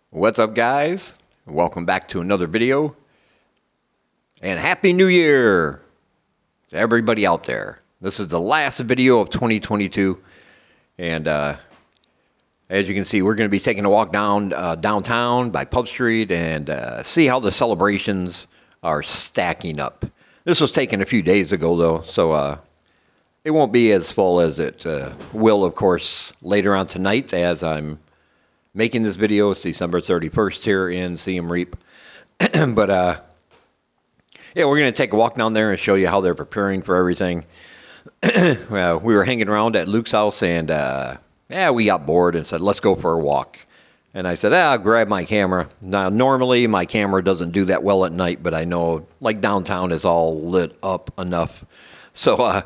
What's up, guys? Welcome back to another video. And Happy New Year to everybody out there. This is the last video of 2022. And as you can see, we're going to be taking a walk downtown by Pub Street and see how the celebrations are stacking up. This was taken a few days ago, though, so it won't be as full as it will, of course, later on tonight as I'm making this video. It's December 31st here in Siem Reap. But yeah, we're going to take a walk down there and show you how they're preparing for everything. Well, we were hanging around at Luke's house and yeah, we got bored and said, let's go for a walk. And I said, I'll grab my camera. Now, normally my camera doesn't do that well at night, but I know like downtown is all lit up enough. So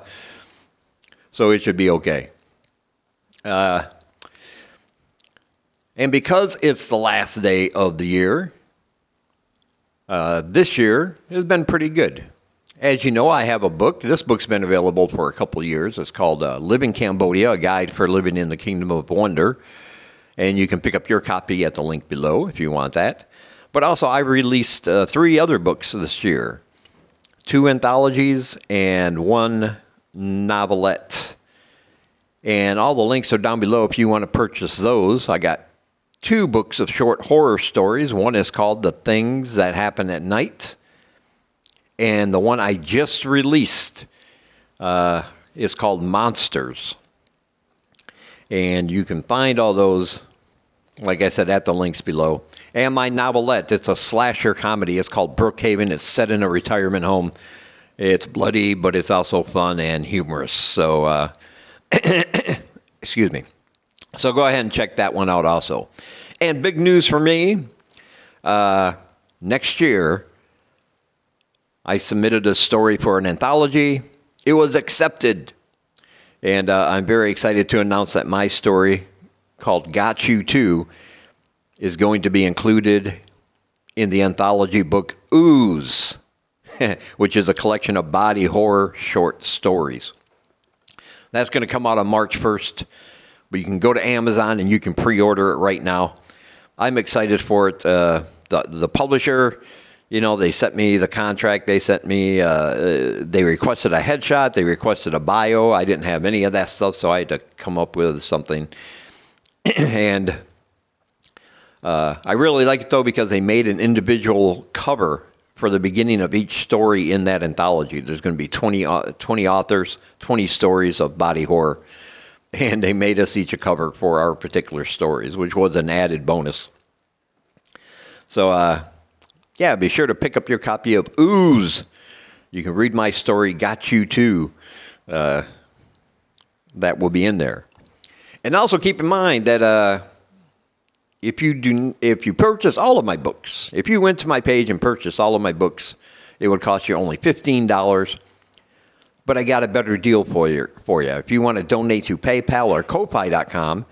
it should be okay. And because it's the last day of the year, this year has been pretty good. As you know, I have a book. This book's been available for a couple of years. It's called Live in Cambodia, A Guide for Living in the Kingdom of Wonder. And you can pick up your copy at the link below if you want that. But also, I released 3 other books this year. 2 anthologies and 1 novelette. And all the links are down below if you want to purchase those. I got 2 books of short horror stories. One is called The Things That Happen at Night. And the one I just released is called Monsters. And you can find all those, like I said, at the links below. And my novelette, it's a slasher comedy. It's called Brookhaven. It's set in a retirement home. It's bloody, but it's also fun and humorous. So, excuse me. So go ahead and check that one out also. And big news for me, next year, I submitted a story for an anthology. It was accepted. And I'm very excited to announce that my story, called Got You Too, is going to be included in the anthology book Ooze, which is a collection of body horror short stories. That's going to come out on March 1st. But you can go to Amazon and you can pre-order it right now. I'm excited for it. The publisher, you know, they sent me the contract. They sent me, they requested a headshot. They requested a bio. I didn't have any of that stuff, so I had to come up with something. And I really like it, though, because they made an individual cover for the beginning of each story in that anthology. There's going to be 20 authors, 20 stories of body horror. And they made us each a cover for our particular stories, which was an added bonus. So, yeah, be sure to pick up your copy of Ooze. You can read my story, Got You Too. That will be in there. And also keep in mind that if you purchase all of my books, if you went to my page and purchased all of my books, it would cost you only $15. But I got a better deal for you. If you want to donate to PayPal or Ko-Fi.com,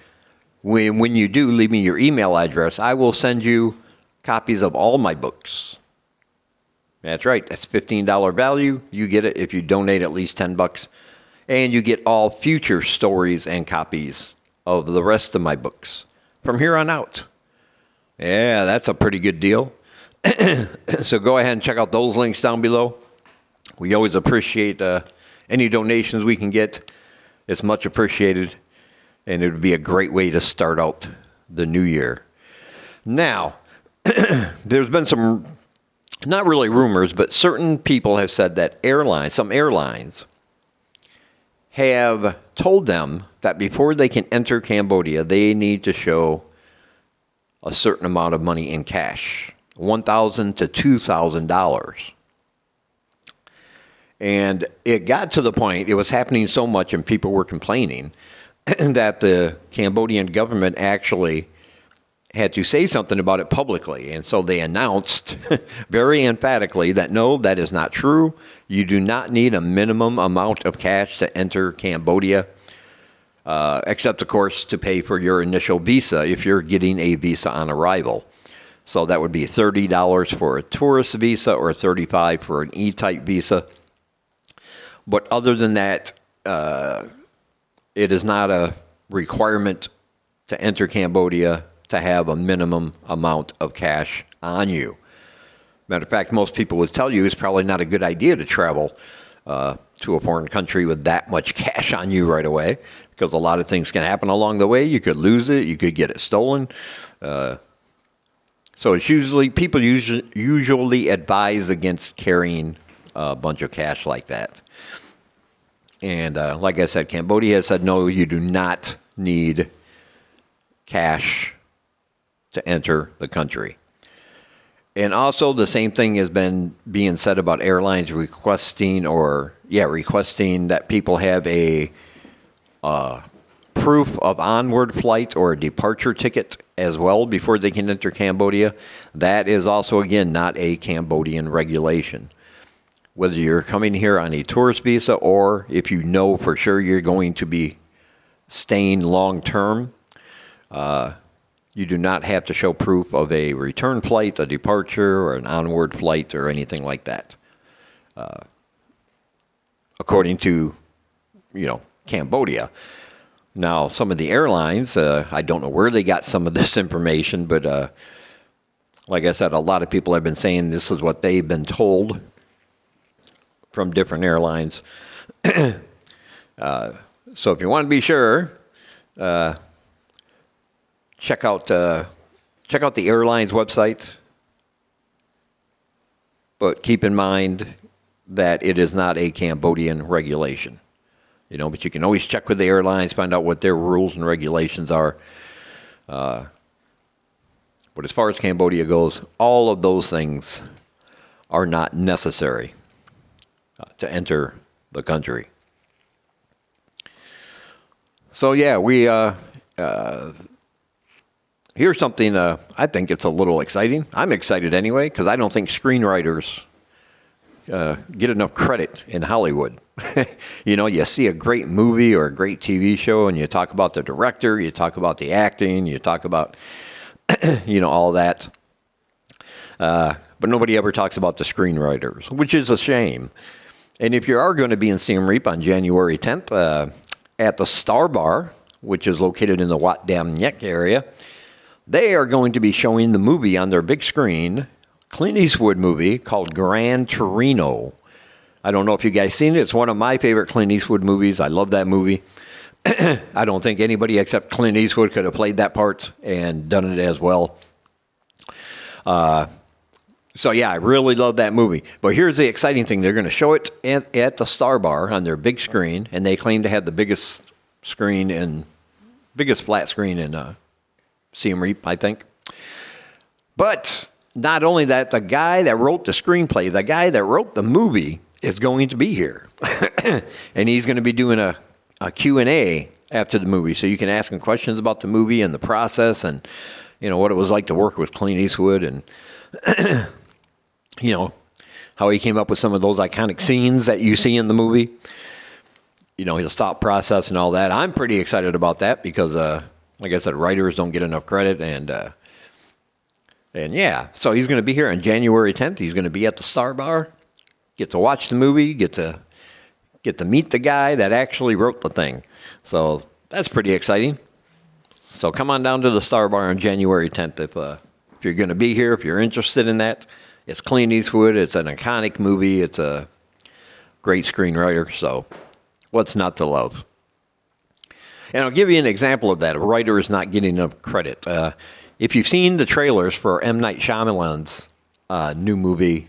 when you do, leave me your email address. I will send you copies of all my books. That's right. That's $15 value. You get it if you donate at least $10. And you get all future stories and copies of the rest of my books from here on out. Yeah, that's a pretty good deal. So go ahead and check out those links down below. We always appreciate any donations we can get. It's much appreciated, and it would be a great way to start out the new year. Now, there's been some, not really rumors, but certain people have said that some airlines have told them that before they can enter Cambodia, they need to show a certain amount of money in cash, $1,000 to $2,000. And it got to the point, it was happening so much and people were complaining that the Cambodian government actually had to say something about it publicly. And so they announced very emphatically that no, that is not true. You do not need a minimum amount of cash to enter Cambodia, except, of course, to pay for your initial visa if you're getting a visa on arrival. So that would be $30 for a tourist visa or $35 for an E-type visa. But other than that, it is not a requirement to enter Cambodia to have a minimum amount of cash on you. Matter of fact, most people would tell you it's probably not a good idea to travel to a foreign country with that much cash on you right away, because a lot of things can happen along the way. You could lose it, you could get it stolen. So it's people usually advise against carrying a bunch of cash like that. And like I said, Cambodia has said no, you do not need cash to enter the country. And also the same thing has been being said about airlines requesting that people have a proof of onward flight or a departure ticket as well before they can enter Cambodia. That is also, again, not a Cambodian regulation. Whether you're coming here on a tourist visa or if you know for sure you're going to be staying long term, you do not have to show proof of a return flight, a departure, or an onward flight, or anything like that. According to, Cambodia. Now, some of the airlines, I don't know where they got some of this information, but like I said, a lot of people have been saying this is what they've been told from different airlines. So if you want to be sure, check out the airline's website, but keep in mind that it is not a Cambodian regulation. But you can always check with the airlines, find out what their rules and regulations are. But as far as Cambodia goes, all of those things are not necessary to enter the country. So yeah, here's something I think it's a little exciting. I'm excited anyway, because I don't think screenwriters get enough credit in Hollywood. You see a great movie or a great TV show, and you talk about the director, you talk about the acting, you talk about, all that. But nobody ever talks about the screenwriters, which is a shame. And if you are going to be in Siem Reap on January 10th at the Star Bar, which is located in the Wat Dam Nyek area, they are going to be showing the movie on their big screen, Clint Eastwood movie called Gran Torino. I don't know if you guys seen it. It's one of my favorite Clint Eastwood movies. I love that movie. I don't think anybody except Clint Eastwood could have played that part and done it as well. So yeah, I really love that movie. But here's the exciting thing. They're going to show it at the Star Bar on their big screen, and they claim to have the biggest flat screen in Siem Reap, I think. But not only that, the guy that wrote the screenplay, the guy that wrote the movie is going to be here. And he's going to be doing a Q&A after the movie. So you can ask him questions about the movie and the process and, what it was like to work with Clint Eastwood and, how he came up with some of those iconic scenes that you see in the movie. His thought process and all that. I'm pretty excited about that because, like I said, writers don't get enough credit. And yeah, so he's going to be here on January 10th. He's going to be at the Star Bar. Get to watch the movie. Get to meet the guy that actually wrote the thing. So that's pretty exciting. So come on down to the Star Bar on January 10th if you're going to be here, if you're interested in that. It's Clint Eastwood. It's an iconic movie. It's a great screenwriter. So what's not to love? And I'll give you an example of that. A writer is not getting enough credit. If you've seen the trailers for M. Night Shyamalan's new movie,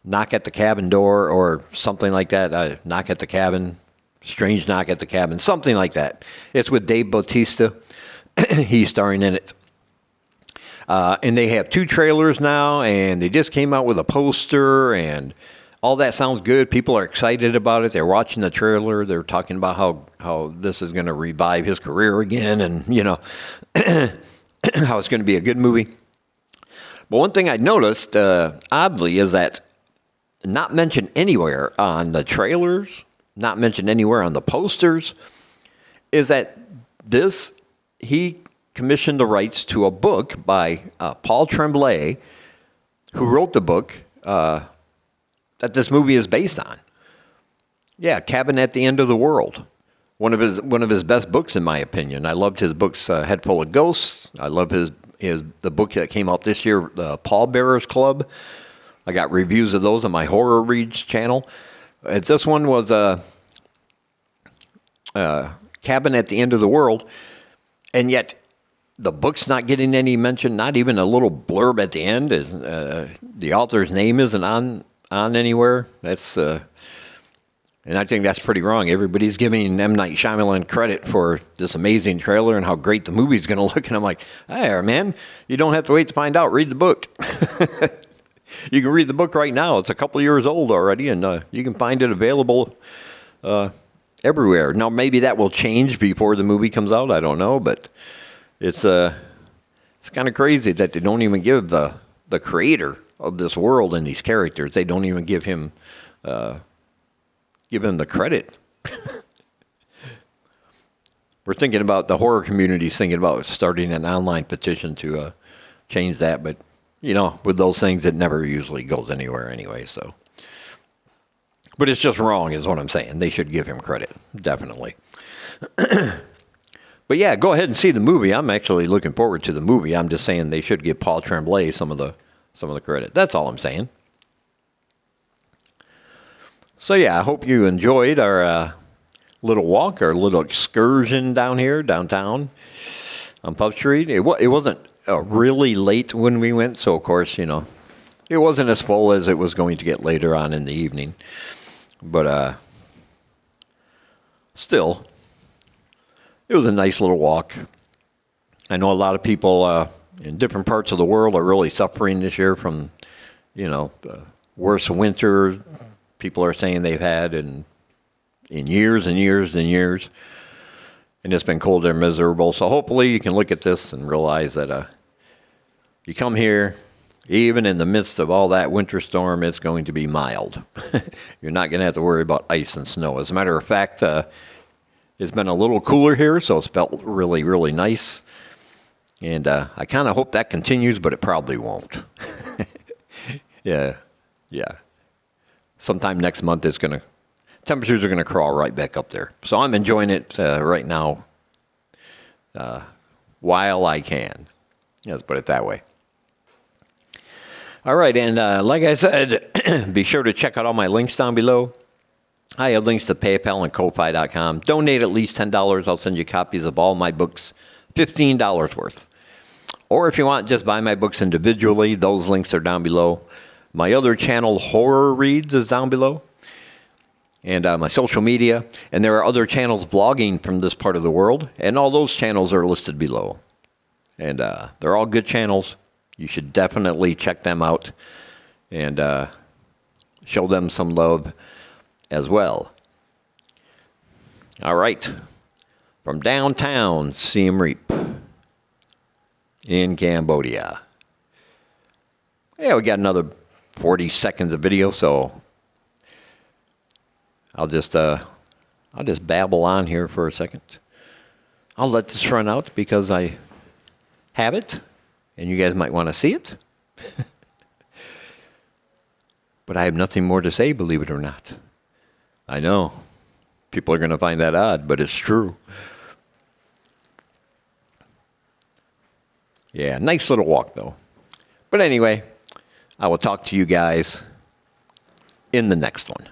Knock at the Cabin Door or something like that, Knock at the Cabin, Strange Knock at the Cabin, something like that. It's with Dave Bautista. He's starring in it. And they have 2 trailers now, and they just came out with a poster, and all that sounds good. People are excited about it. They're watching the trailer. They're talking about how this is going to revive his career again, and, how it's going to be a good movie. But one thing I noticed, oddly, is that not mentioned anywhere on the trailers, not mentioned anywhere on the posters, is that he commissioned the rights to a book by Paul Tremblay, who wrote the book that this movie is based on. Yeah, Cabin at the End of the World. one of his best books, in my opinion. I loved his books, Head Full of Ghosts. I love the book that came out this year, the Pallbearers Club. I got reviews of those on my Horror Reads channel. This one was Cabin at the End of the World, and yet the book's not getting any mention. Not even a little blurb at the end. Is the author's name isn't on anywhere. That's and I think that's pretty wrong. Everybody's giving M. Night Shyamalan credit for this amazing trailer and how great the movie's going to look, and I'm like, hey, man, you don't have to wait to find out. Read the book. You can read the book right now. It's a couple years old already, and you can find it available everywhere. Now, maybe that will change before the movie comes out. I don't know, but it's kind of crazy that they don't even give the creator of this world and these characters. They don't even give him the credit. We're thinking about the horror community's thinking about starting an online petition to change that, but with those things, it never usually goes anywhere anyway. So, but it's just wrong, is what I'm saying. They should give him credit, definitely. But yeah, go ahead and see the movie. I'm actually looking forward to the movie. I'm just saying they should give Paul Tremblay some of the credit. That's all I'm saying. So yeah, I hope you enjoyed our little walk, our little excursion down here, downtown on Pub Street. It wasn't really late when we went, so of course, it wasn't as full as it was going to get later on in the evening. But still, it was a nice little walk. I know a lot of people in different parts of the world are really suffering this year from, the worst winter people are saying they've had in years and years and years. And it's been cold and miserable. So hopefully you can look at this and realize that you come here, even in the midst of all that winter storm, it's going to be mild. You're not going to have to worry about ice and snow. As a matter of fact, it's been a little cooler here, so it's felt really, really nice. And I kind of hope that continues, but it probably won't. Yeah. Sometime next month, temperatures are going to crawl right back up there. So I'm enjoying it right now while I can. Let's put it that way. All right, and like I said, be sure to check out all my links down below. I have links to PayPal and Ko-Fi.com. Donate at least $10. I'll send you copies of all my books, $15 worth. Or if you want, just buy my books individually. Those links are down below. My other channel, Horror Reads, is down below. And my social media. And there are other channels vlogging from this part of the world. And all those channels are listed below. And they're all good channels. You should definitely check them out. And show them some love as well. All right. From downtown Siem Reap in Cambodia. Yeah, we got another 40 seconds of video, so I'll just babble on here for a second. I'll let this run out because I have it, and you guys might want to see it. But I have nothing more to say, believe it or not. I know. People are going to find that odd, but it's true. Yeah, nice little walk, though. But anyway, I will talk to you guys in the next one.